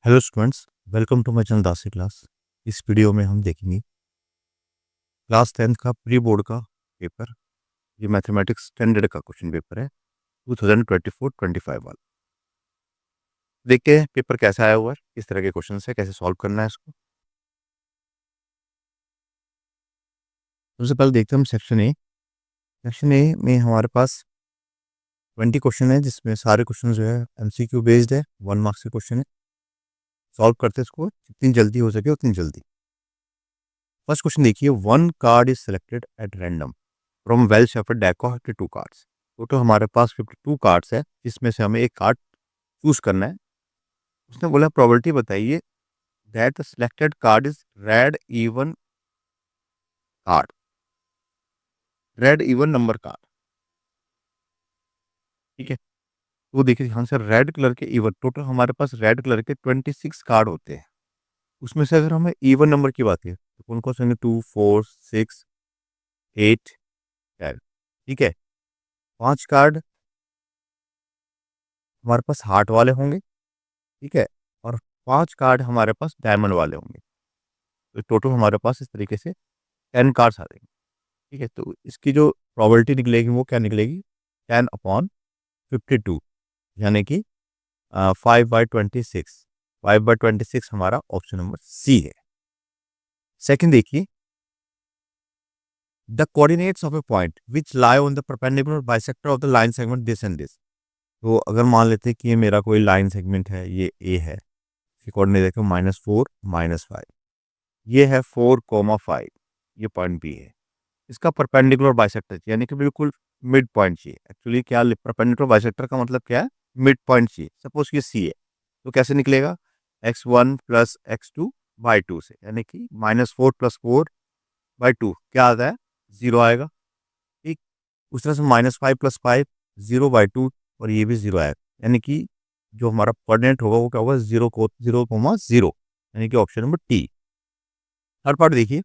Hello students, welcome to my channel दासी class. इस video में हम देखेंगे क्लास 10th का प्री बोर्ड का पेपर। ये मैथमेटिक्स स्टैंडर्ड का क्वेश्चन पेपर है 2024-25 वाला। देखते हैं पेपर कैसा आया हुआ है, किस तरह के क्वेश्चन है, कैसे सॉल्व करना है इसको। सबसे पहले देखते हैं हम सेक्शन ए। सेक्शन ए में हमारे पास 20 क्वेश्चन है, जिसमें सारे क्वेश्चन जो है एमसीक्यू बेस्ड है, 1 मार्क्स के क्वेश्चन है। सॉल्व करते हैं इसको जितनी जल्दी हो सके उतनी जल्दी। फर्स्ट क्वेश्चन देखिए, one card is selected at random from well shepherd deck of 52 cards. Total हमारे पास 52 कार्ड्स है, जिसमें से हमें एक कार्ड चूज करना है। उसने बोला प्रोबेबिलिटी बताइए that the selected card is called red even number card. ठीक है, तो देखिए ध्यान से, रेड कलर के इवन, टोटल हमारे पास रेड कलर के 26 कार्ड होते हैं। उसमें से अगर हमें इवन नंबर की बात है तो कौन कौन से, 2, 4, 6, 8, 10। ठीक है, 5 कार्ड हमारे पास हार्ट वाले होंगे। ठीक है, और 5 कार्ड हमारे पास डायमंड वाले होंगे। तो टोटल हमारे पास इस तरीके से 10 कार्ड्स आ जाएंगे। ठीक है, तो इसकी जो प्रोबेबिलिटी निकलेगी वो क्या निकलेगी, 10/52, यानी कि 5/26। 5/26 हमारा ऑप्शन नंबर सी है। सेकंड देखिए, the coordinates of A point which lie on the perpendicular bisector of the line segment this and this. तो अगर मान लेते हैं कि ये मेरा कोई लाइन सेगमेंट है, ये ए है, इसके कोऑर्डिनेट देखो -4 -5, ये है 4,5, ये पॉइंट बी है। इसका परपेंडिकुलर बाइसेक्टर यानी कि बिल्कुल मिड पॉइंट चाहिए। एक्चुअली क्या परपेंडिकुलर बाइसेक्टर का मतलब क्या है, मिड पॉइंट चाहिए। सपोज ये सी है, तो कैसे निकलेगा, x1 प्लस x2/2 से, यानी कि -4 + 4/2 क्या आता है, 0 आएगा। ठीक, उस तरह से -5 + 5 0/2, और ये भी 0 आएगा, यानी कि जो हमारा कोऑर्डिनेट होगा वो क्या होगा, 0,0, यानी कि option number T. Third part देखिए,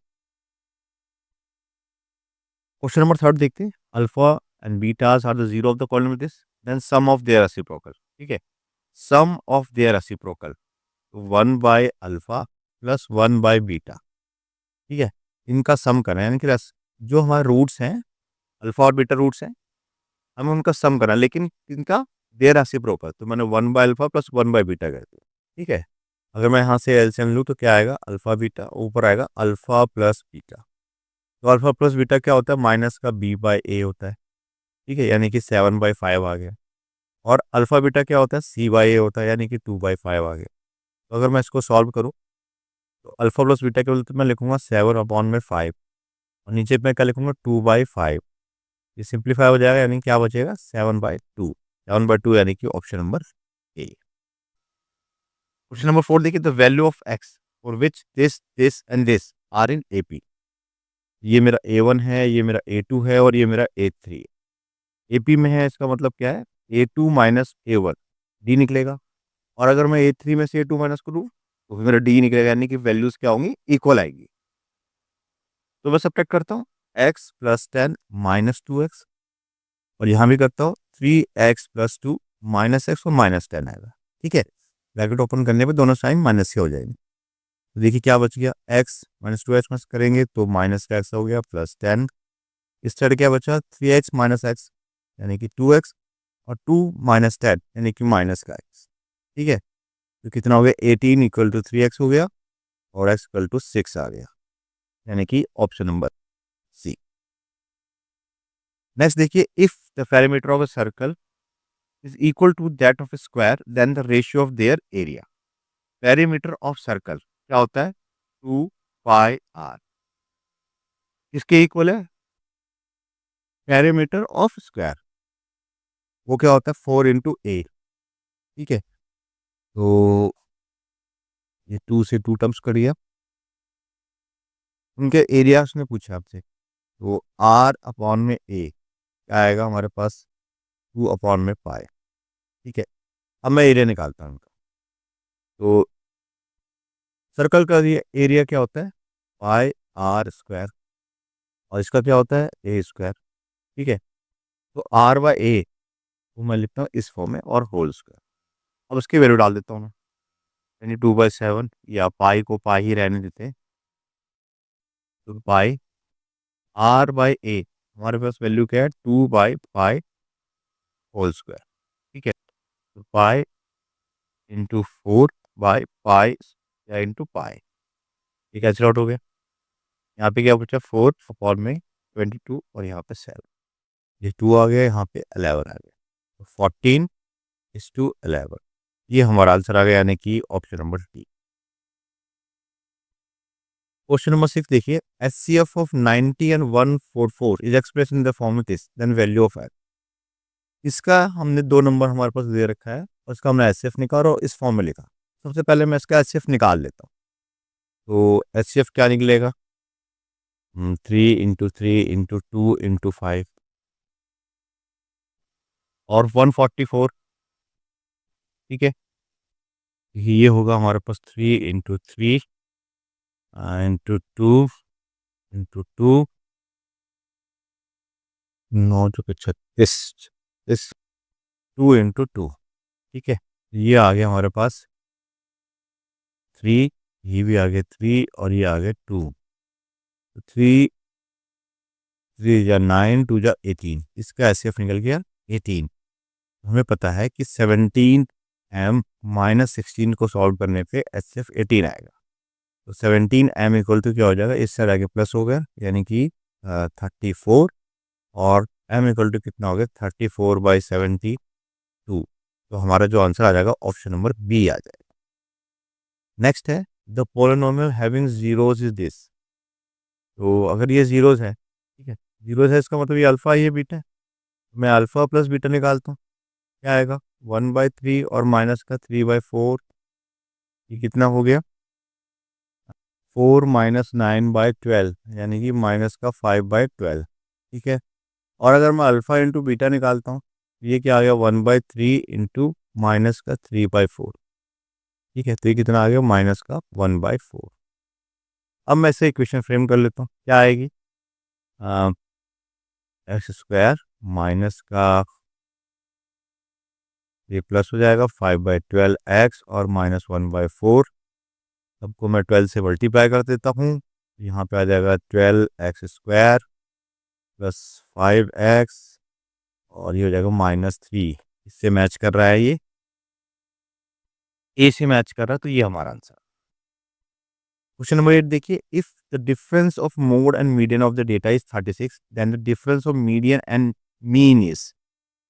क्वेश्चन नंबर थर्ड देखते हैं, alpha and betas are the zero of the column this, then sum of their reciprocal. ठीक है, सम ऑफ देयर रेसिप्रोकल 1/अल्फा प्लस 1/बीटा। ठीक है, इनका सम करना है, यानी कि जो हमारे रूट्स हैं, अल्फा और बीटा रूट्स हैं, हमें उनका सम करना है, लेकिन इनका देयर रेसिप्रोकल, तो मैंने 1/अल्फा प्लस 1/बीटा कर दिया। ठीक है, अगर मैं यहाँ से एलसीएम लूँ तो क्या आएगा, अल्फा बीटा, ऊपर आएगा अल्फा प्लस बीटा। तो अल्फा प्लस बीटा क्या होता है, माइनस का b/a होता है। ठीक है, यानी कि 7/5 आ गया। और अल्फा बीटा क्या होता है, c/a होता है, यानी कि 2/5 आ गया। तो अगर मैं इसको सॉल्व करूँ तो अल्फा प्लस बीटा के बदले तो मैं लिखूंगा 7/5, और नीचे मैं क्या लिखूंगा, 2/5। ये सिंप्लीफाई हो जाएगा, यानी क्या बचेगा, 7/2। 7/2 यानी कि option number A. Question number 4 देखिए, the value of x for which this this and this are in AP. ये मेरा A1 है, ये मेरा A2 है, और ये मेरा A3 है। एपी में है, इसका मतलब क्या है, A2 माइनस A1, डी निकलेगा। और अगर मैं A3 में से A2 माइनस करूँ तो फिर मेरा डी निकलेगा, यानी कि वैल्यूज क्या होंगी, इक्वल आएगी। तो मैं सब्ट्रैक्ट करता हूँ, x + 10 - 2x, और यहाँ भी करता हूँ 3x + 2 -x और -10 आएगा। ठीक है, ब्रैकेट ओपन करने पे दोनों साइन माइनस के हो जाएंगे। तो देखिए क्या बच गया, x - 2x माइनस करेंगे तो माइनस का x हो गया, प्लस 10। इस साइड क्या बचा, 3x - x, यानी कि 2x, और 2 - 10 यानी कि माइनस का x। ठीक है, तो कितना हो गया, 18 = 3x हो गया, और x = 6 आ गया, यानी कि ऑप्शन नंबर सी। नेक्स्ट देखिए, if the perimeter of a circle is equal to that of a square then the ratio of their area. Perimeter of circle क्या होता है, 2πr, किसके इक्वल है, पेरीमीटर ऑफ स्क्वायर, वो क्या होता है, 4 × a। ठीक है, तो ये 2 से 2 टर्म्स करिए, उनके एरिया उसने पूछा आपसे, तो r/a क्या आएगा हमारे पास, 2/π। ठीक है, अब मैं एरिया निकालता हूँ उनका। तो सर्कल का एरिया क्या होता है, πr², और इसका क्या होता है, a²। ठीक है, तो r/a को मैं लिखता हूँ इस फॉर्म में, और होल स्क्वायर। अब इसकी वैल्यू डाल देता हूँ मैं, यानी 2/7, या पाई को पाई ही रहने देते हैं, तो पाई r/a, हमारे पास वैल्यू क्या है, 2/पाई होल स्क्वायर। ठीक है, तो पाई इंटू 4/पाई या इंटू पाई, ये कैंसिल आउट हो गया। यहाँ पे क्या बचा, 4/22 और यहाँ पे 7, ये 2 आ गया, यहाँ पे 11 आ गया, 14:11। ये हमारा आंसर आ गया, यानी कि option number D. Question number 6 देखिए, HCF of 90 and 144 is express in the form of this, then value of x. इसका हमने 2 नंबर हमारे पास दे रखा है और इसका हमने HCF निकाला और इस फॉर्म में लिखा। सबसे पहले मैं इसका HCF निकाल लेता हूँ, तो HCF क्या निकलेगा, 3 × 3 × 2 × 5 और 144। ठीक है, ये होगा हमारे पास 3 × 3 × 2 × 2, 9×36, इस 2 × 2। ठीक है, ये आ गया हमारे पास 3, ये भी आ गया 3 और ये आ गया 2, तो 3 3 या 9, 2 जा 18, इसका HCF निकल गया 18। हमें पता है कि 17m - 16 को सॉल्व करने पे HCF 18 आएगा, तो 17m इक्वल टू क्या हो जाएगा, इस साइड आगे प्लस हो गया, यानी कि 34, और m इक्वल टू कितना हो गया, 34/72। तो हमारा जो आंसर आ जाएगा ऑप्शन नंबर बी आ जाएगा। नेक्स्ट है, the polynomial having zeros is this. तो अगर ये जीरोज है, ठीक है, जीरोज है इसका मतलब ये अल्फा, ये बीटा है, मैं अल्फा प्लस बीटा निकालता हूँ, क्या आएगा, 1/3 और माइनस का 3/4, ये कितना हो गया, 4 - 9/12, यानी कि माइनस का 5/12। ठीक है, और अगर मैं अल्फा इंटू बीटा निकालता हूँ, ये क्या आ गया, 1/3 इंटू माइनस का 3/4। ठीक है, तो ये कितना आ गया, माइनस का 1/4। अब मैं इसे इक्वेशन फ्रेम कर लेता हूँ, क्या आएगी, x² माइनस का, ये प्लस हो जाएगा 5/12x और माइनस 1/4। सबको मैं 12 से मल्टीप्लाई कर देता हूँ, यहाँ पे आ जाएगा 12x² प्लस 5x, और ये हो जाएगा -3। इससे मैच कर रहा है, ये ए से मैच कर रहा है, तो ये हमारा आंसर। क्वेश्चन नंबर 8 देखिए, if the difference of mode and median of the data is 36, then the difference of median and mean is.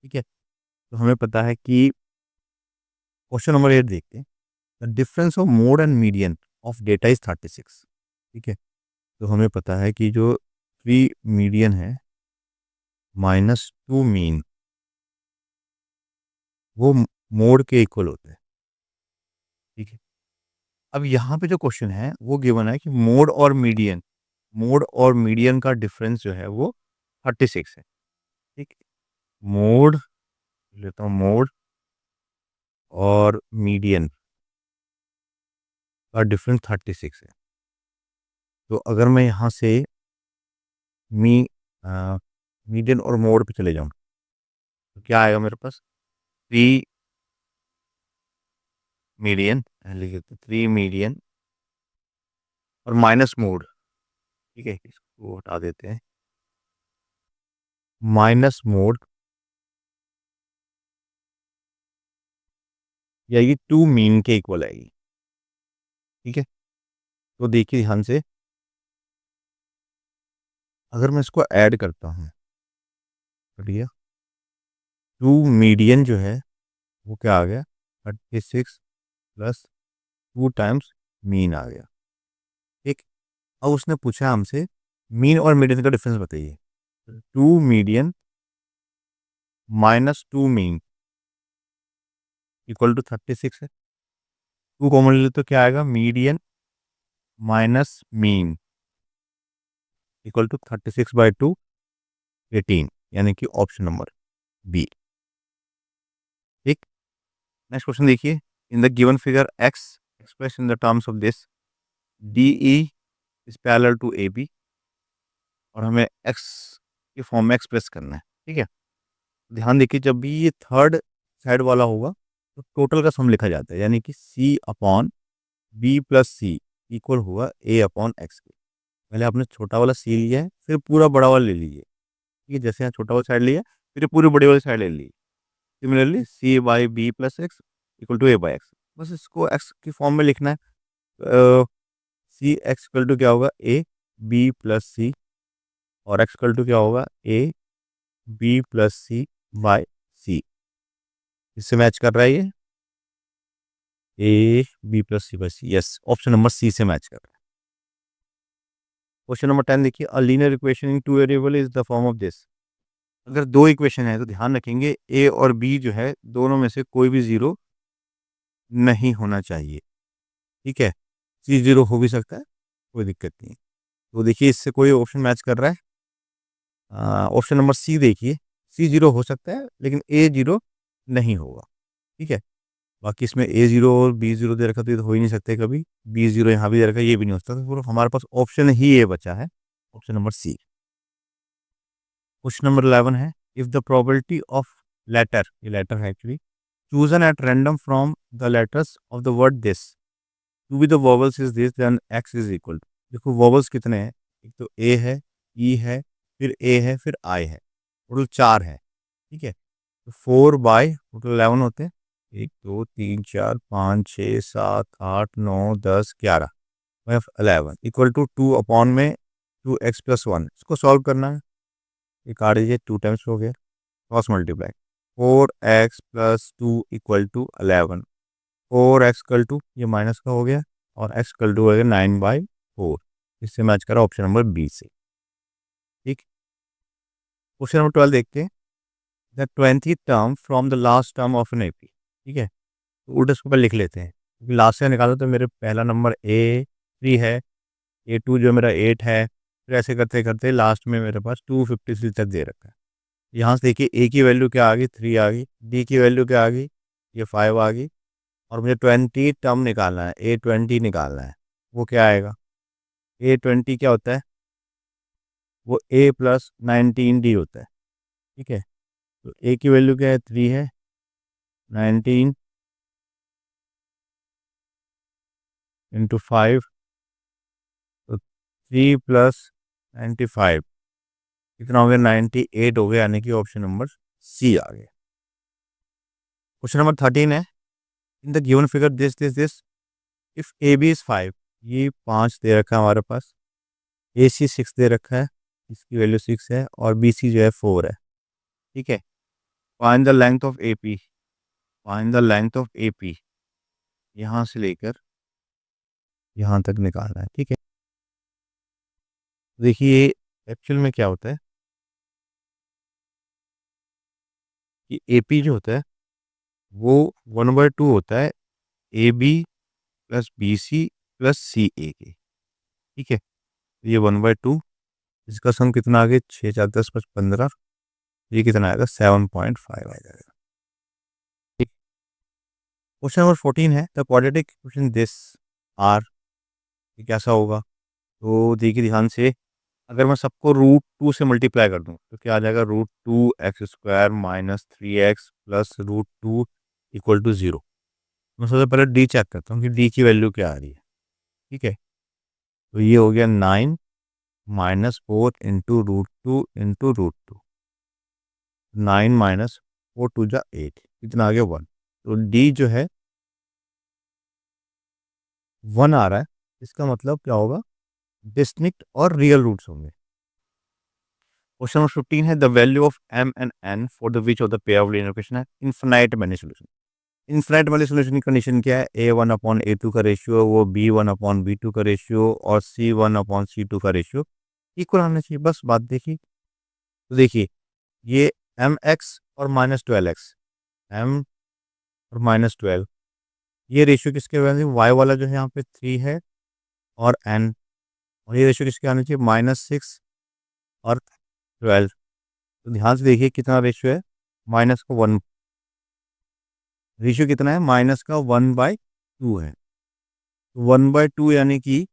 ठीक है, तो हमें पता है कि क्वेश्चन नंबर 8 देखते हैं, the difference of mode and median of data is 36। ठीक है, तो हमें पता है कि जो 3 मीडियन है -2 मीन, वो मोड के इक्वल होते हैं। ठीक है, अब यहाँ पे जो क्वेश्चन है वो गिवन है कि मोड और मीडियन का डिफरेंस जो है वो 36 है। ठीक है, मोड लेता हूँ, मोड और मीडियन का डिफरेंस 36 है। तो अगर मैं यहाँ से मी मीडियन और मोड पे चले जाऊँ, तो क्या आएगा मेरे पास, 3 मीडियन, लिख देते 3 मीडियन और माइनस मोड। ठीक है, इसको हटा देते हैं, माइनस मोड, या ये 2 मीन के इक्वल आएगी। ठीक है, तो देखिए ध्यान से, अगर मैं इसको ऐड करता हूँ, बढ़िया, 2 मीडियन जो है वो क्या आ गया, 36 प्लस 2 टाइम्स मीन आ गया। ठीक, अब उसने पूछा हमसे मीन और मीडियन का डिफरेंस बताइए, 2 मीडियन -2 मीन इक्वल टू 36 है, 2 कॉमन ले तो क्या आएगा, median minus mean equal to 36/2, 18, यानी कि ऑप्शन नंबर बी। ठीक, नेक्स्ट क्वेश्चन देखिए, in the given figure x express in the terms of this, D E is parallel to A B, और हमें एक्स के फॉर्म में एक्सप्रेस करना है। ठीक है, ध्यान देखिए, जब भी ये थर्ड साइड वाला होगा तो टोटल का सम लिखा जाता है, यानी कि C/2 बी प्लस सी इक्वल होगा ए अपॉन एक्स के। पहले आपने छोटा वाला सी लिया है, फिर पूरा बड़ा वाला ले लीजिए। ठीक है, जैसे यहाँ छोटा वाला साइड लिया, फिर पूरी बड़ी वाली साइड ले ली। Similarly C by B plus X equal to A by X, बस इसको एक्स की फॉर्म में लिखना है। सी एक्स इक्वल टू क्या होगा, ए बी प्लस सी, और एक्स इक्वल टू क्या होगा, A B plus C by C. इससे मैच कर रहा है ये, A B plus C by C. Yes, option number C से मैच कर रहा है। क्वेश्चन नंबर 10 देखिए, a linear equation in two variable is the form of this. अगर दो इक्वेशन है तो ध्यान रखेंगे ए और बी जो है दोनों में से कोई भी जीरो नहीं होना चाहिए। ठीक है, सी जीरो हो भी सकता है, कोई दिक्कत नहीं। तो देखिए इससे कोई ऑप्शन मैच कर रहा है। ऑप्शन नंबर सी देखिए, सी जीरो हो सकता है लेकिन ए जीरो नहीं होगा। ठीक है, बाकी इसमें ए जीरो और बी जीरो दे रखा तो ये तो हो ही नहीं सकते कभी। बी जीरो यहाँ भी दे रखा, ये भी नहीं हो सकता, तो पूरा हमारे पास ऑप्शन ही ए बचा है, option number C. Question number 11 है, if the probability of letter, ये लेटर है actually, chosen at random from the letters of the word this to be the vowels is this, then x is equal. देखो vowels कितने हैं, एक तो ए है, ई है, फिर ए है, फिर आई है, टोटल 4 है। ठीक है, तो 4/11 होते हैं, 1 2 3 4 5 6 7 8 9 10 11, 11 इक्वल टू 2 में 2x+1। इसको सॉल्व करना है, ये काट दीजिए, 2 टाइम्स हो गया, क्रॉस मल्टीप्लाई, 4x+2 = 11, 4x=2, ये माइनस का हो गया, और x=2 हो गया 9/4। इससे मैच करा ऑप्शन नंबर बी से। ठीक, क्वेश्चन नंबर 12 देखते हैं, the 20th term from the last term of an AP. ठीक है, तो उल्टा इसको लिख लेते हैं, क्योंकि लास्ट से निकालो तो मेरे पहला नंबर A3 है, A2 जो मेरा 8 है, फिर ऐसे करते करते लास्ट में मेरे पास 253 तक दे रखा है। यहाँ से देखिए ए की वैल्यू क्या आ गई, 3 आ गई, डी की वैल्यू क्या आ गई, ये 5 आ गई, और मुझे 20 टर्म निकालना है, A20 निकालना है। वो क्या आएगा, A20 क्या होता है, वो A+19D होता है। ठीक है, तो ए की वैल्यू क्या है, 3 है, 19 इंटू 5, तो 3+95 कितना हो गया, 98 हो गया, यानी कि ऑप्शन नंबर सी आ गया। क्वेश्चन नंबर 13 है, in the given figure this if A B is 5, ये 5 दे रखा है हमारे पास, ए सी 6 दे रखा है, इसकी वैल्यू 6 है, और बी सी जो है 4 है। ठीक है, find the length of A P, find the length of A P, यहाँ से लेकर यहाँ तक निकालना है। ठीक है, देखिए एक्चुअल में क्या होता है कि ए पी जो होता है वो 1/2 होता है A B plus B C plus C A के। ठीक है, तो ये 1/2, इसका सम कितना आ गया, 6 4 10 5 15, ये कितना आएगा, 7.5 आ जाएगा। ठीक, क्वेश्चन नंबर 14 है, the quadratic equation this are, ये कैसा होगा, तो देखिए ध्यान से, अगर मैं सबको √2 से मल्टीप्लाई कर दूं तो क्या आ जाएगा, √2x² माइनस 3x प्लस √2 = 0। मैं सबसे पहले डी चेक करता हूँ कि डी की वैल्यू क्या आ रही है। ठीक है, तो ये हो गया 9 -4 इंटू √2 इंटू √2, 9 -4 2 जा 8, कितना आ गया, 1। तो डी जो है 1 आ रहा है, इसका मतलब क्या होगा, डिस्टिंक्ट और रियल रूट्स होंगे। क्वेश्चन नंबर 15 है, the value of m and n for the which of the pair of linear equation है इनफिनाइट मैनी सोल्यूशन। इनफिनाइट वाली सोल्यूशन की कंडीशन क्या है, A1/A2 का रेशियो, वो B1/B2 का रेशियो, और C1/C2 का रेशियो इक्वल आना चाहिए, बस बात देखिए। तो देखिए ये mx और -12x, m और -12, ये रेशियो किसके वजह, y वाला जो है यहाँ पे 3 है और n, और ये रेशियो किसके आना चाहिए, -6 और 12। तो ध्यान से देखिए कितना रेशियो है, माइनस का 1, रेशियो कितना है, -1/2 है। 1/2 यानी कि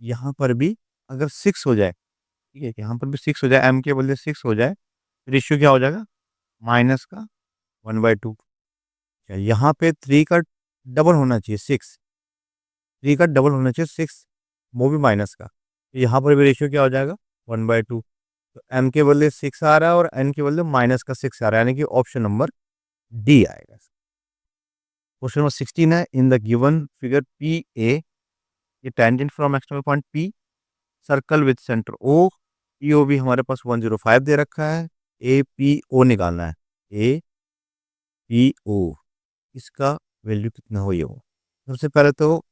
यहाँ पर भी अगर 6 हो जाए, ठीक है, यहाँ पर भी 6 हो जाए, m के बदले 6 हो जाए, रेशियो क्या हो जाएगा, माइनस का 1/2। यहाँ पे 3 का डबल होना चाहिए, 6, 3 का डबल होना चाहिए 6, वो भी माइनस का। यहाँ पर भी रेशियो क्या हो जाएगा 1/2। तो m के बदले 6 आ रहा है और n के बदले -6 आ रहा है, यानी कि ऑप्शन नंबर डी आएगा। क्वेश्चन नंबर 16 है, in the given figure P A, ये tangent from external point P, circle with centre O, P O भी हमारे पास 105 दे रखा है, ए पी ओ निकालना है, ए पी ओ, इसका वैल्यू कितना हो ये हो। सबसे पहले तो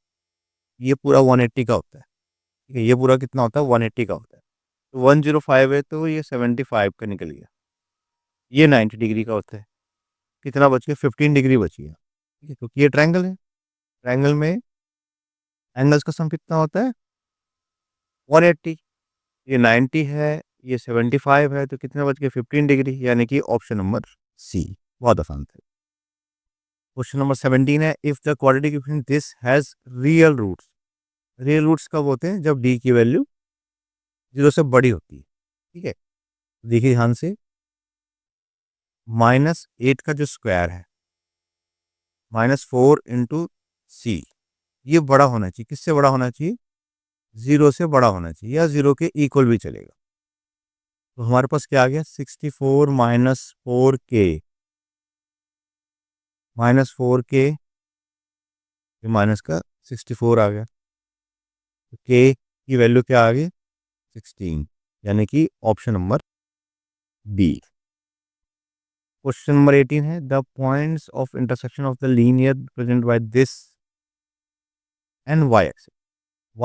ये पूरा 180 का होता है, ठीक है, ये पूरा कितना होता है 180 का होता है, तो 105 है तो ये 75 का निकल गया, ये 90 डिग्री का होता है, कितना बच गया 15 डिग्री बच गया, ठीक है, क्योंकि ये ट्रायंगल है, ट्रायंगल में एंगल्स का सम कितना होता है 180, ये 90 है, ये 75 है, तो कितने बच गए 15 डिग्री, यानी कि ऑप्शन नंबर सी। बहुत आसान था। क्वेश्चन नंबर 17 है, if the quadratic equation this has real roots, real roots कब होते हैं जब डी की वैल्यू 0 से बड़ी होती है, ठीक है, देखिए ध्यान से, -8 का जो स्क्वायर है, -4 इंटू सी, ये बड़ा होना चाहिए, किससे बड़ा होना चाहिए 0 से बड़ा होना चाहिए, या 0 के इक्वल भी चलेगा। तो हमारे पास क्या आ गया 64 -4 के, -4 के माइनस का 64 आ गया, तो के की वैल्यू क्या आ गई 16, यानी कि option number B. Question number 18 है, the points of intersection of the linear present by this and y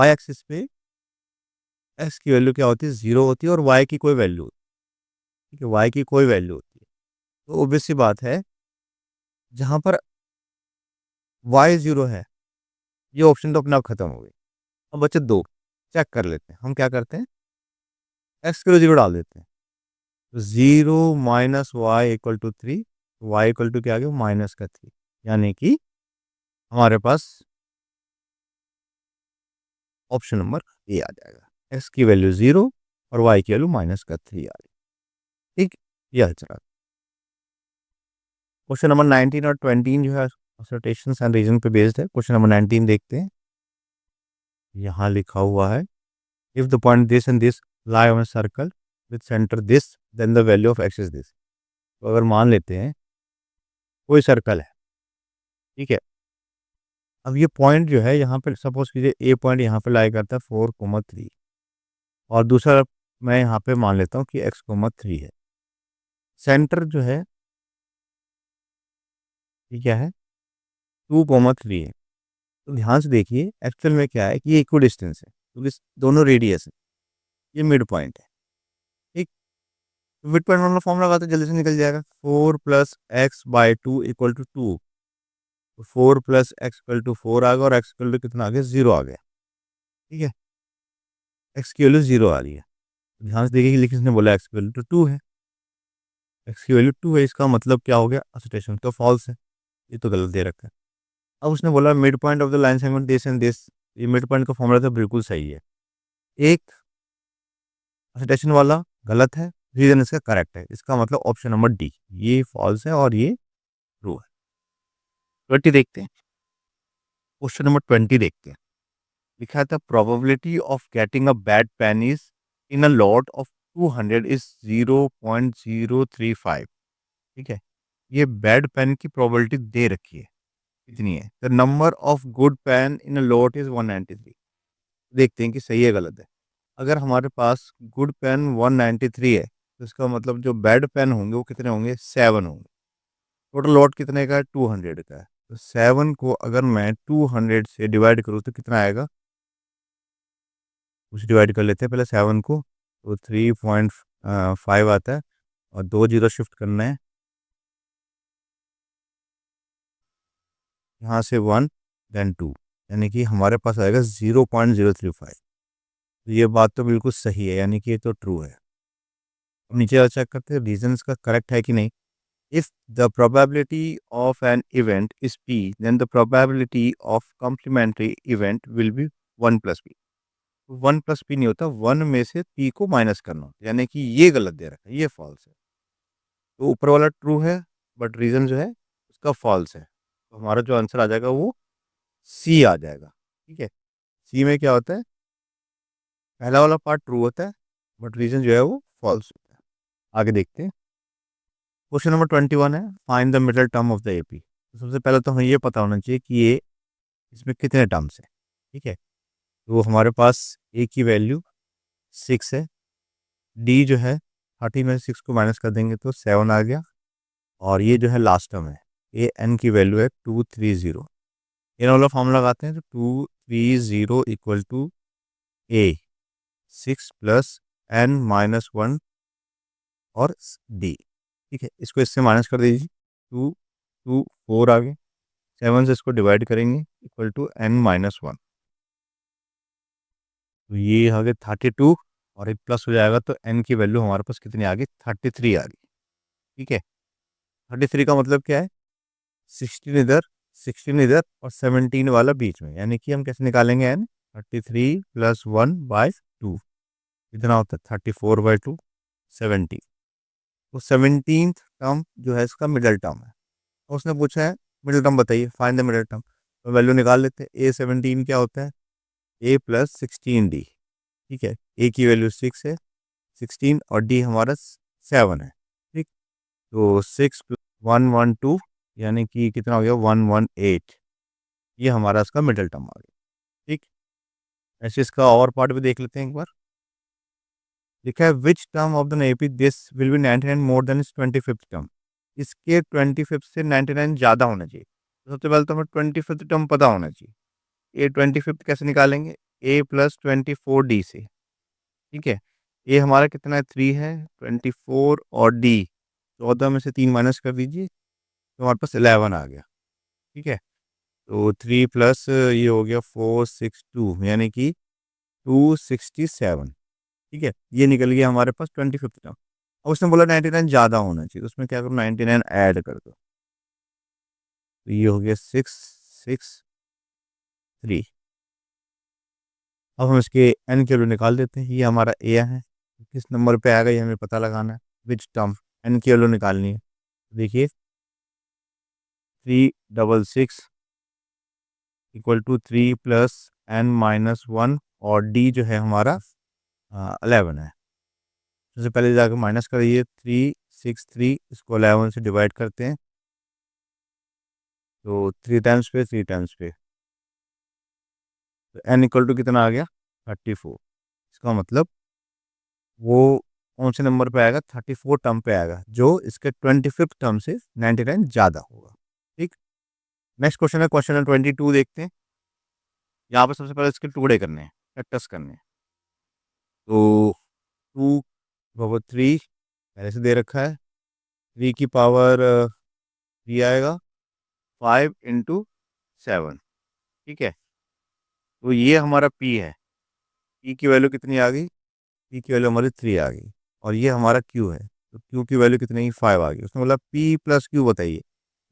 axis पे एक्स की वैल्यू क्या होती है 0 होती है और वाई की कोई वैल्यू होती है, ठीक है, वाई की कोई वैल्यू होती है, तो ऑब्वियस सी बात है जहां पर वाई 0 है, ये ऑप्शन तो अपने आप खत्म हो गई। अब बच्चे दो चेक कर लेते हैं, हम क्या करते हैं एक्स के लिए 0 डाल देते हैं, तो 0 - y = 3, वाई इक्वल टू क्या आ गया -3, यानी कि हमारे पास ऑप्शन नंबर ए आ जाएगा, एक्स की वैल्यू 0 और वाई की वैल्यू -3 आ रही, ठीक, यह चला। क्वेश्चन नंबर 19 और 20 जो है असर्टेशंस एंड रीजन पे बेस्ड है। क्वेश्चन नंबर 19 देखते हैं, यहाँ लिखा हुआ है, if the point this and this lie on a circle with centre this, then the value of x is this. तो अगर मान लेते हैं कोई सर्कल है, ठीक है, अब ये पॉइंट जो है यहाँ पे सपोज कीजिए ए पॉइंट यहाँ पे लाई करता है 4,3, और दूसरा मैं यहाँ पे मान लेता हूँ कि x,3 है, सेंटर जो है ये क्या है 2,3 है। तो ध्यान से देखिए एक्चुअल में क्या है कि ये इक्वल डिस्टेंस है, क्योंकि दोनों रेडियस है, ये मिड पॉइंट है, ठीक, मिड पॉइंट वाला फॉर्मूला लगाते जल्दी से निकल जाएगा, 4 + x/2 = 2, 4 + x = 4 आ गया और x इक्वल टू कितना आ गया 0 आ गया, ठीक है, x की वैल्यू 0 आ रही है, ध्यान से देखिए कि किसने बोला x की वैल्यू तो 2 है, x की वैल्यू 2 है, इसका मतलब क्या हो गया असोटेशन तो फॉल्स है, ये तो गलत दे रखा है। अब उसने बोला mid point of the line segment this and this, ये मिड पॉइंट का फॉर्मूला तो बिल्कुल सही है, एक असोटेशन वाला गलत है, रीजन इसका करेक्ट है, इसका मतलब ऑप्शन नंबर डी ये फॉल्स है और ये ट्रू है। 20 देखते हैं, क्वेश्चन नंबर 20 देखते हैं, लिखा था probability of getting a bad pain is in a lot of 200 is 0.035, ठीक है, ये बैड पेन की प्रोबेबिलिटी दे रखी है, कितनी है, the number of good pain in a lot is 193। देखते हैं कि सही है गलत है। अगर हमारे पास गुड पेन 193 है, तो इसका मतलब जो बैड पेन होंगे वो कितने होंगे 7 होंगे, टोटल लॉट कितने का है 200 का है, तो 7 को अगर मैं 200 से डिवाइड करूँ तो कितना आएगा, कुछ डिवाइड कर लेते हैं पहले 7 को, तो 3.5 आता है और 2 जीरो शिफ्ट करना है, यहाँ से 1 देन 2, यानी कि हमारे पास आएगा 0.035। तो ये बात तो बिल्कुल सही है, यानी कि ये तो ट्रू है। अब नीचे चेक करते हैं रीजन इसका करेक्ट है कि नहीं। If the probability of an event is p, then the probability of complementary event will be 1 + p। 1 + p नहीं होता, 1 में से p को माइनस करना होता है, यानी कि ये गलत दे रखा है, ये फॉल्स है। तो ऊपर वाला ट्रू है, बट रीजन जो है उसका फॉल्स है, तो हमारा जो आंसर आ जाएगा वो सी आ जाएगा। ठीक है। सी में क्या होता है, पहला वाला पार्ट ट्रू होता है बट रीजन जो है वो फॉल्स होता है। आगे देखते हैं। क्वेश्चन नंबर 21 है, find the middle term of the AP. तो सबसे पहले तो हमें ये पता होना चाहिए कि ये इसमें कितने टर्म्स हैं। ठीक है, तो हमारे पास ए की वैल्यू 6 है, डी जो है 30 में 6 को माइनस कर देंगे तो 7 आ गया, और ये जो है लास्ट टर्म है, ए एन की वैल्यू है 230। ये वाला फॉर्मूला लगाते हैं तो 230 equal to a 6 plus n minus 1 और डी। ठीक है, इसको इससे माइनस कर दीजिए, 4 आ गए, 7 से इसको डिवाइड करेंगे इक्वल टू एन माइनस 1, तो ये आ गए 32, और एक प्लस हो जाएगा तो एन की वैल्यू हमारे पास कितनी आ गई, 33 आ गई। ठीक है, 33 का मतलब क्या है, 16 इधर, 16 इधर और 17 वाला बीच में, यानी कि हम कैसे निकालेंगे एन, 33 प्लस 1/2 इतना होता है 34/2, 70। तो 17th टर्म जो है इसका मिडल टर्म है, और उसने पूछा है मिडल टर्म बताइए, फाइंड द मिडल टर्म। तो वैल्यू निकाल लेते हैं, A17 क्या होता है, ए प्लस 16 डी। ठीक है, ए की वैल्यू 6 है, 16 और डी हमारा 7 है। ठीक, तो 6 + 112 यानी कि कितना हो गया, 118। ये हमारा इसका मिडल टर्म आ गया। ठीक, ऐसे इसका और पार्ट भी देख लेते हैं एक बार। लिखा है which term of the AP this will be 99 more than is 25th term. इसके 25th से 99 ज़्यादा होना चाहिए। तो सबसे पहले तो हमें 25th टर्म पता होना चाहिए। ए 25th कैसे निकालेंगे, ए प्लस 24 डी से। ठीक है, ए हमारा कितना है, 3 है, 24 और डी 14 में से 3 माइनस कर दीजिए तो हमारे पास 11 आ गया। ठीक है, तो 3 प्लस ये हो गया 462 यानी कि 267। ठीक है, ये निकल गया हमारे पास 25th टर्म। और उसने बोला 99 ज़्यादा होना चाहिए, तो उसमें क्या करो, 99 ऐड कर दो, तो ये हो गया 663। अब हम इसके एन के वैल्यू निकाल देते हैं, ये हमारा ए है, किस नंबर पे आएगा ये हमें पता लगाना है, विच टर्म, एन की वैल्यू निकालनी है। देखिए 366 equal to 3 plus n minus 1, और डी जो है हमारा 11 है। सबसे पहले जाकर माइनस करिए, 363 इसको 11 से डिवाइड करते हैं तो 3 टाइम्स पे 3 टाइम्स पे, तो एन इक्वल टू कितना आ गया, 34। इसका मतलब वो कौन से नंबर पे आएगा, 34 टर्म पे आएगा, जो इसके 25th टर्म से 99 ज़्यादा होगा। ठीक, नेक्स्ट क्वेश्चन है, क्वेश्चन नंबर 22 देखते हैं। यहाँ पर सबसे पहले इसके टुकड़े करने हैं, फैक्टर्स करने हैं। तो 2/3 पहले से दे रखा है, 3 की पावर 3 आएगा, 5 × 7। ठीक है, तो ये हमारा P है, P की वैल्यू कितनी आ गई, P की वैल्यू हमारी 3 आ गई, और ये हमारा Q है, तो Q की वैल्यू कितनी, 5 आ गई। उसने बोला P प्लस Q बताइए,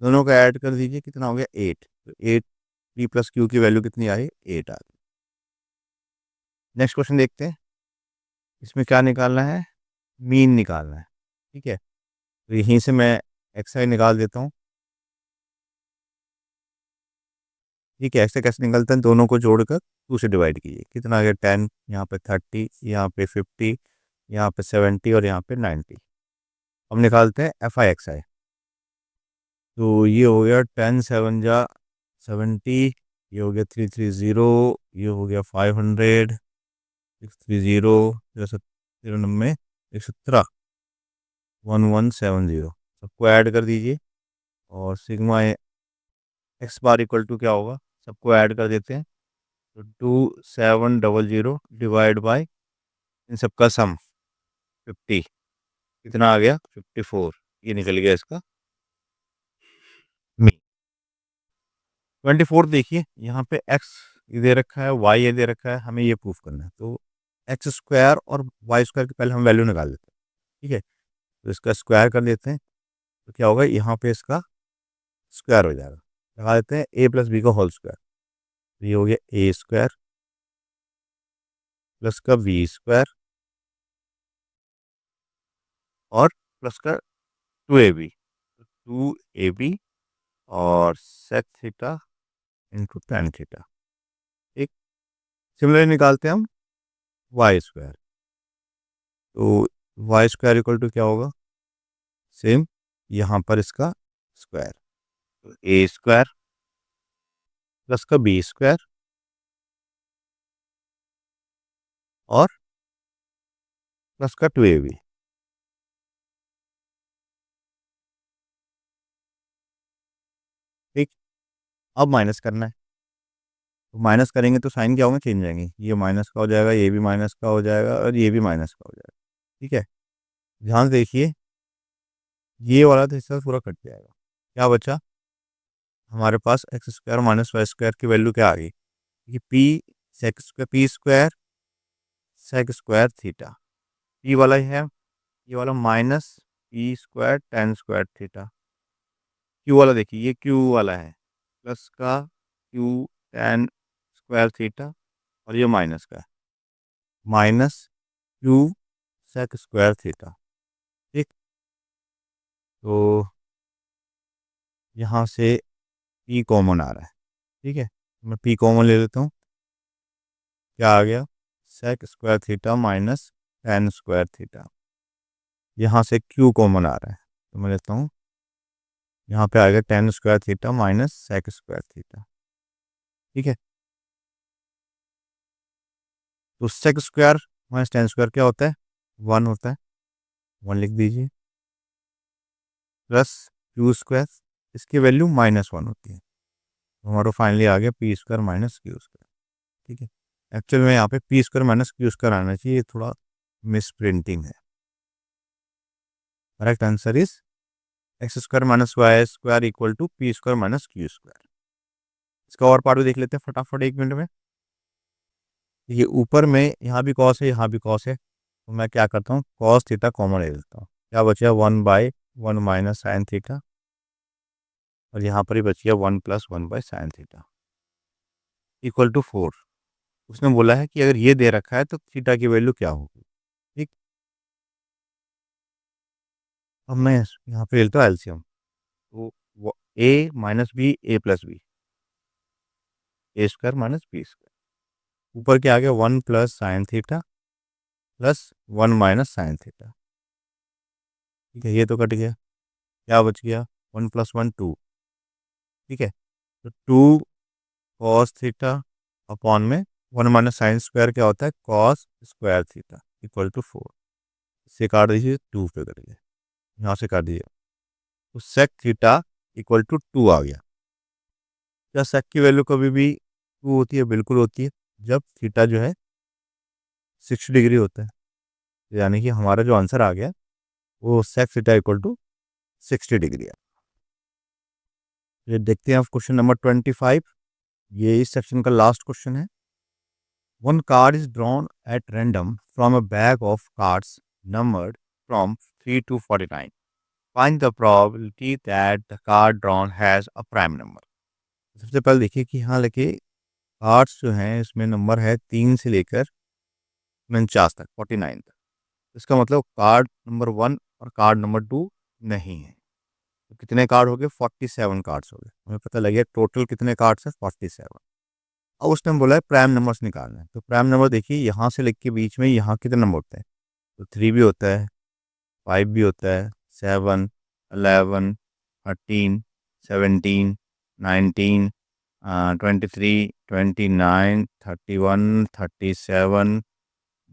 दोनों का ऐड कर दीजिए, कितना हो गया, 8। तो 8, P प्लस Q की वैल्यू कितनी आई, 8 आ गई। नेक्स्ट क्वेश्चन देखते हैं, इसमें क्या निकालना है, मीन निकालना है। ठीक है, तो यहीं से मैं एक्सआई निकाल देता हूँ। ठीक है, ऐसे कैसे निकलते हैं, दोनों को जोड़कर 2 से डिवाइड कीजिए, कितना आ गया, 10, यहाँ पे 30, यहाँ पे 50, यहाँ पे 70 और यहाँ पे 90। हम निकालते हैं एफ आई एक्स आई। तो ये हो गया 10 7 जा 70, ये हो गया 330, ये हो गया 500, 630, 0 117, 1170, सबको ऐड कर दीजिए, और sigma x bar equal to क्या होगा, सबको ऐड कर देते हैं, तो 2700 डिवाइड बाय इन सबका सम 50, कितना आ गया, 54। ये निकल गया इसका मीन। 24 देखिए, यहाँ पे एक्स दे रखा है, वाई ये दे रखा है, हमें ये प्रूफ करना है, तो एक्स स्क्वायर और वाई स्क्वायर की पहले हम वैल्यू निकाल लेते हैं। ठीक है, तो इसका स्क्वायर कर लेते हैं, तो क्या होगा, यहाँ पे इसका स्क्वायर हो जाएगा, लगा देते हैं ए प्लस बी का होल स्क्वायर, तो ये हो गया ए स्क्वायर प्लस का बी स्क्वायर और प्लस का 2ab, 2ab और sec theta into tan theta. ठीक, सिमिलरली निकालते हैं हम वाई स्क्वायर। तो वाई स्क्वायर इक्वल टू क्या होगा, सेम यहाँ पर इसका स्क्वायर, तो ए स्क्वायर प्लस का बी स्क्वायर और प्लस का 2ab। ठीक, अब माइनस करना है। तो माइनस करेंगे तो साइन क्या होंगे, चेंज हो जाएंगे, ये माइनस का हो जाएगा, ये भी माइनस का हो जाएगा और ये भी माइनस का हो जाएगा। ठीक है, ध्यान से देखिए, ये वाला तो हिस्सा पूरा कट जाएगा। क्या बचा हमारे पास, X square minus Y square की वैल्यू क्या आ गई, ये P sec square, P square sec square theta, P वाला ही है, ये वाला minus P square tan square theta. Q वाला देखिए, ये क्यू वाला है, प्लस का क्यू टेन स्क्वायर थीटा और ये माइनस का है, minus q sec square theta. ठीक, तो यहाँ से पी कॉमन आ रहा है। ठीक है, मैं पी कॉमन ले लेता हूँ, क्या आ गया, sec square theta minus tan square theta. यहाँ से क्यू कॉमन आ रहा है, तो मैं लेता हूँ, यहाँ पे आएगा tan square theta minus sec square theta. ठीक है, तो sec square minus tan square क्या होता है, वन होता है, वन लिख दीजिए, प्लस क्यू स्क्वायर, इसकी वैल्यू माइनस वन होती है, तो हमारा फाइनली आ गया p square minus q square. ठीक है, एक्चुअल में यहाँ पे p square minus q square आना चाहिए, ये थोड़ा मिस प्रिंटिंग है। Correct answer is x square minus Y square equal to p square minus q square. इसका और पार्ट भी देख लेते हैं फटाफट, एक मिनट में। ये ऊपर में यहाँ भी कॉस है, यहाँ भी कॉस है, तो मैं क्या करता हूँ, कॉस थीटा कॉमन ले लेता हूँ, क्या बचा, one by one minus sine theta, और यहाँ पर ही बच गया one plus one by sine theta equal to four. उसने बोला है कि अगर ये दे रखा है तो थीटा की वैल्यू क्या होगी। ठीक, अब मैं यहाँ पे लेता हूँ एलसीएम, तो ए माइनस बी ए प्लस बी, ए स्क्वायर माइनस बी स्क्वायर, ऊपर क्या आ गया, one plus sine theta plus one minus sine theta. ठीक है, ये तो कट गया, क्या बच गया, वन प्लस वन टू। ठीक है, तो टू कॉस थीटा अपॉन में वन माइनस साइन स्क्वायर क्या होता है, cos square theta equal to four. इससे काट दीजिए, टू पे कट गया, यहाँ से काट दीजिए, तो sec theta equal to two आ गया। क्या सेक की वैल्यू कभी भी टू होती है, बिल्कुल होती है, जब थीटा जो है 60 डिग्री होता है, यानी कि हमारा जो आंसर आ गया वो sec theta equal to 60 degree है। ये देखते हैं आप क्वेश्चन नंबर 25, ये इस सेक्शन का लास्ट क्वेश्चन है। One card is drawn at random from a bag of cards numbered from 3 to 49. Find the probability that the card drawn has a prime number. सबसे पहले देखिए कि यहाँ लेके कार्ड्स जो हैं इसमें नंबर है 3 से लेकर 49 तक, 49 तक। इसका मतलब कार्ड नंबर 1 और कार्ड नंबर 2 नहीं है। तो कितने कार्ड हो गए, 47 कार्ड्स हो गए। हमें पता लग गया टोटल कितने कार्ड्स है, 47। अब उसने बोला है प्राइम नंबर्स निकालना है, तो प्राइम नंबर देखिए यहाँ से लिख के बीच में यहाँ कितने नंबर होते हैं, तो 3 भी होता है, 5 भी होता है, 7, 11, 13, 17, 19, 23, 29, 31, 37,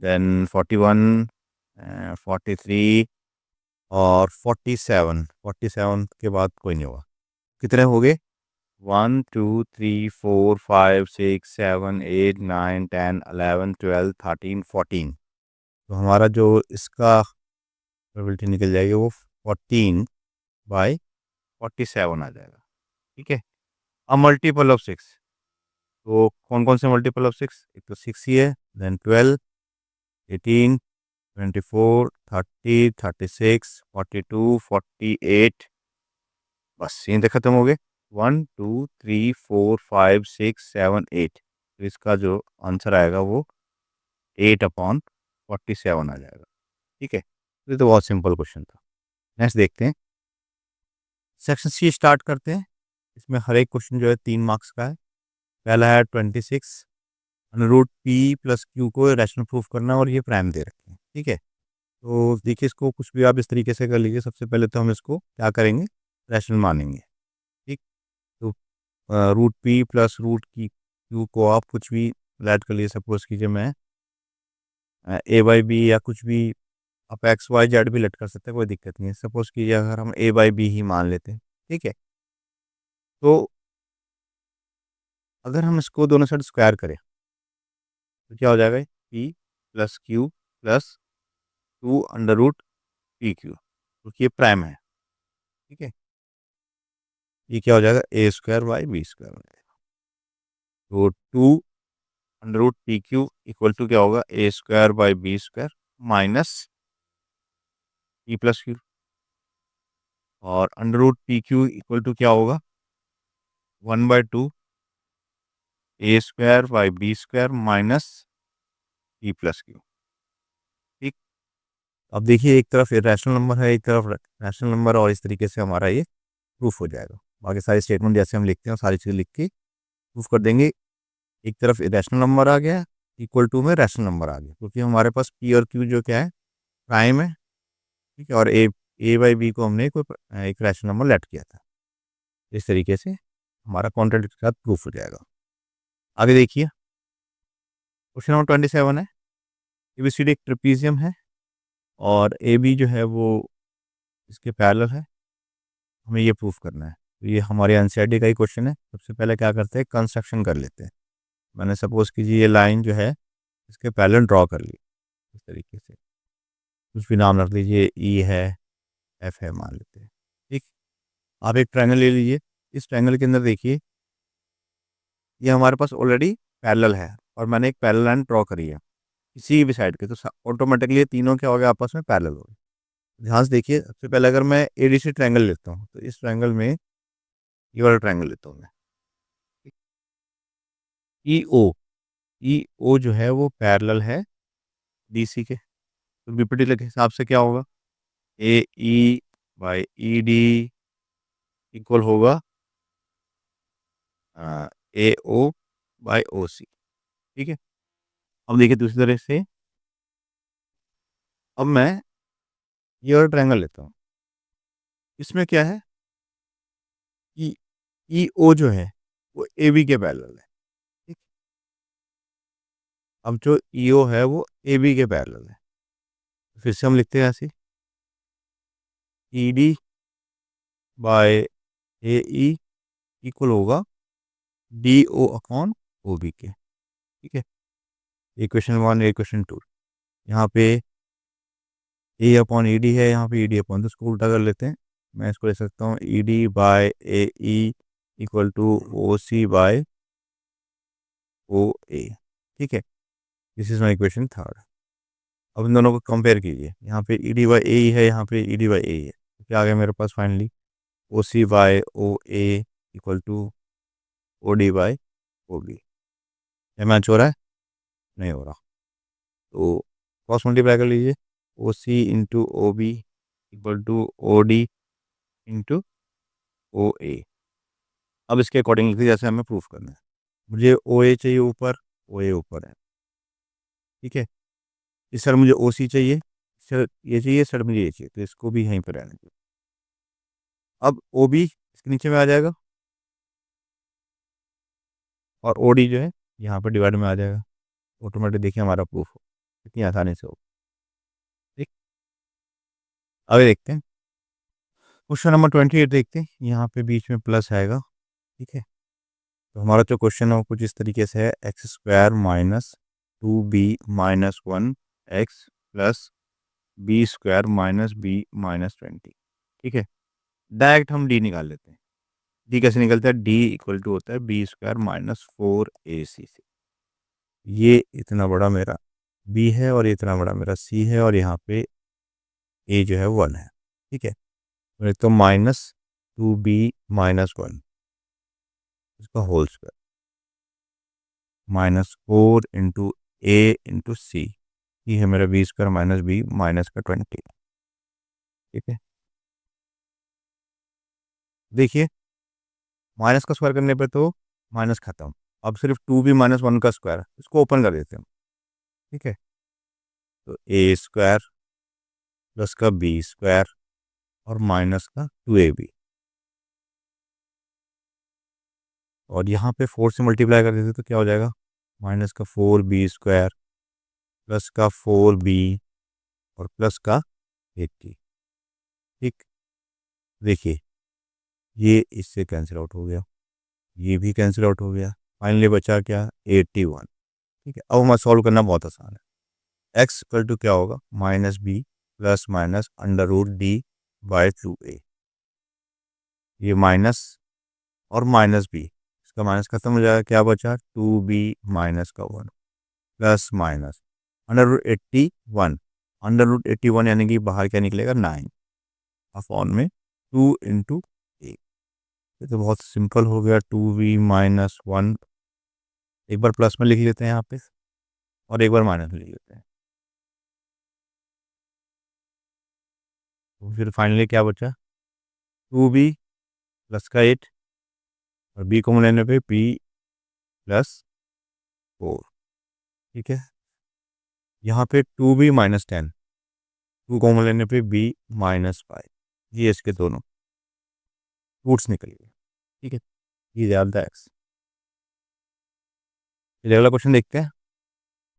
देन 41, 43 और 47। 47 के बाद कोई नहीं होगा। कितने हो गए, 1, 2, 3, 4, 5, 6, 7, 8, 9, 10, 11, 12, 13, 14। तो हमारा जो इसका प्रोबेबिलिटी निकल जाएगी वो 14/47 आ जाएगा। ठीक है, अब मल्टीपल ऑफ 6, तो कौन कौन से मल्टीपल ऑफ 6, एक तो 6 ही है, देन 12, 18, 24, 30, 36, 42, 48, बस यहीं तक खत्म हो गए। 1, 2, 3, 4, 5, 6, 7, 8, तो इसका जो आंसर आएगा वो 8/47 आ जाएगा। ठीक है, तो ये तो बहुत सिंपल क्वेश्चन था। नेक्स्ट देखते हैं, सेक्शन सी स्टार्ट करते हैं। इसमें हर एक क्वेश्चन जो है 3 मार्क्स का है। पहला है 26, under root p plus q को रैशनल प्रूफ करना और ये प्राइम दे रखे हैं, ठीक है। तो देखिए इसको कुछ भी आप इस तरीके से कर लीजिए। सबसे पहले तो हम इसको क्या करेंगे, रैशनल मानेंगे, ठीक। तो रूट पी प्लस रूट की क्यू को आप कुछ भी ऐड कर लीजिए। सपोज कीजिए मैं ए बाई बी या कुछ भी, आप एक्स वाई जेड भी लेट कर सकते हैं, कोई दिक्कत नहीं है। सपोज कीजिए अगर हम ए बाई बी ही मान लेते हैं, ठीक है। तो अगर हम इसको दोनों साइड स्क्वायर करें तो क्या हो जाएगा, p plus q plus two under root P q, क्योंकि ये प्राइम है, ठीक है। ये क्या हो जाएगा, A square by B square हो जाएगा। तो two under root P Q equal to क्या होगा, A square by B square minus P plus Q, और under root P Q equal to क्या होगा, 1/2 A square by B square minus P plus Q, ठीक। अब देखिए एक तरफ रैशनल नंबर है, एक तरफ रैशनल नंबर, और इस तरीके से हमारा ये प्रूफ हो जाएगा। बाकी सारी स्टेटमेंट जैसे हम लिखते हैं सारी चीज़ लिख के प्रूफ कर देंगे। एक तरफ रैशनल नंबर आ गया, इक्वल टू में रैशनल नंबर आ गया, क्योंकि हमारे पास पी और क्यू जो क्या है, प्राइम है, ठीक है। और ए बाई बी को हमने कोई एक रैशनल नंबर लेट किया था। इस तरीके से हमारा कॉन्ट्रैक्ट के साथ प्रूफ हो जाएगा। आगे देखिए क्वेश्चन नंबर 27 है। एबीसीडी एक ट्रेपीजियम है और ए बी जो है वो इसके पैरेलल है, हमें ये प्रूफ करना है। तो ये हमारे एनसीईआरटी का ही क्वेश्चन है। सबसे पहले क्या करते हैं, कंस्ट्रक्शन कर लेते हैं। मैंने सपोज कीजिए ये लाइन जो है इसके पैरेलल ड्रॉ कर ली, इस तरीके से कुछ भी नाम रख लीजिए, ई है, एफ है मान लेते हैं, ठीक। आप एक ट्रायंगल ले लीजिए। इस ट्रायंगल के अंदर देखिए ये हमारे पास ऑलरेडी पैरेलल है और मैंने एक पैरेलल लाइन ड्रॉ करी है किसी भी साइड के, तो ऑटोमेटिकली ये तीनों क्या हो गए, आपस में पैरेलल हो गए। ध्यान से देखिए, सबसे पहले अगर मैं एडीसी ट्रायंगल लेता हूँ तो इस ट्रायंगल में ये वाला ट्रायंगल लेता हूँ मैं, ई ओ, ई ओ जो है वो पैरेलल है डीसी के। तो बीपीटी के हिसाब से क्या होगा, ए ई बाई ई डी इक्वल होगा ए ओ बाई ओ सी, ठीक है। अब देखिए दूसरी तरह से, अब मैं ये वाला ट्रायंगल लेता हूँ। इसमें क्या है कि ई ओ जो है वो ए बी के पैरेलल है, ठीक। अब जो ई ओ है वो ए बी के पैरेलल है। फिर से हम लिखते हैं ऐसे, E D by A E equal होगा D O upon O B के, ठीक है। इक्वेशन 1 इक्वेशन 2, यहाँ पे ए अपॉन ई डी है, यहाँ पे ई डी अपॉन, तो इसको उल्टा कर लेते हैं। मैं इसको ले सकता हूँ ई D by A E equal to O C by O ए, ठीक है। This is my equation 3। अब इन दोनों को कंपेयर कीजिए, यहाँ पे ई डी बाई ए है, यहाँ पे ई डी बाई ए है, तो क्या आ गया मेरे पास finally, O C by O A equal to O D by O B. क्या मैच हो रहा है, नहीं हो रहा। तो क्रॉस मल्टीप्लाई कर लीजिए, O C into O B equal to O D into O A. अब इसके अकॉर्डिंगली जैसे हमें प्रूफ करना है, मुझे ओ ए चाहिए ऊपर, ओ ए ऊपर है, ठीक है। इस सर मुझे ओ सी चाहिए, सर ये चाहिए, सर मुझे ये चाहिए, तो इसको भी यहीं पर रहने दो। अब ओ बी इसके नीचे में आ जाएगा और ओ डी जो है यहाँ पर डिवाइड में आ जाएगा। ऑटोमेटिक देखिए हमारा प्रूफ हो कितनी आसानी से हो, ठीक। आगे देखते हैं क्वेश्चन नंबर 28 देखते हैं। यहाँ पे बीच में प्लस आएगा, ठीक है। तो हमारा जो क्वेश्चन है वो कुछ इस तरीके से है, x square minus 2b-1 x plus b square minus B minus 20, ठीक है। डायरेक्ट हम डी निकाल लेते हैं। डी कैसे निकलता है, डी इक्वल टू होता है बी स्क्वायर माइनस 4ac से। ये इतना बड़ा मेरा बी है और ये इतना बड़ा मेरा सी है, और यहाँ पे ए जो है 1 है, ठीक है। तो -2b-1 इसका whole square -4 into a into C, ये है मेरा B square minus B minus का 20, ठीक है। देखिए माइनस का स्क्वायर करने पे तो माइनस खत्म, अब सिर्फ 2b-1 का स्क्वायर, इसको ओपन कर देते हैं, ठीक है। तो ए स्क्वायर प्लस का बी स्क्वायर और माइनस का 2ab, और यहाँ पे 4 से मल्टीप्लाई कर देते तो क्या हो जाएगा, माइनस का 4b² प्लस का 4b और प्लस का 80। ठीक, देखिए ये इससे कैंसिल आउट हो गया, ये भी कैंसिल आउट हो गया, फाइनली बचा क्या, 81। ठीक है, अब हमें सॉल्व करना बहुत आसान है। एक्स इक्वल टू क्या होगा, -b प्लस माइनस √d/2a, ये माइनस और -b, इसका माइनस खत्म हो जाएगा, क्या बचा 2b-1 प्लस माइनस √81 यानी कि बाहर क्या निकलेगा 9 अपॉन में 2 × 8। ये तो बहुत सिंपल हो गया, 2b-1, एक बार प्लस में लिख लेते हैं यहाँ पे और एक बार माइनस में लिख लेते हैं, तो फिर फाइनली क्या बचा 2b प्लस का 8 और b को लेने पे b+4। ठीक है, यहाँ पे 2b-10, 2 कॉमन लेने पे b-5, ये इसके दोनों रूट्स निकल गए। ठीक है, ये द एक्स। अगला क्वेश्चन देखते हैं।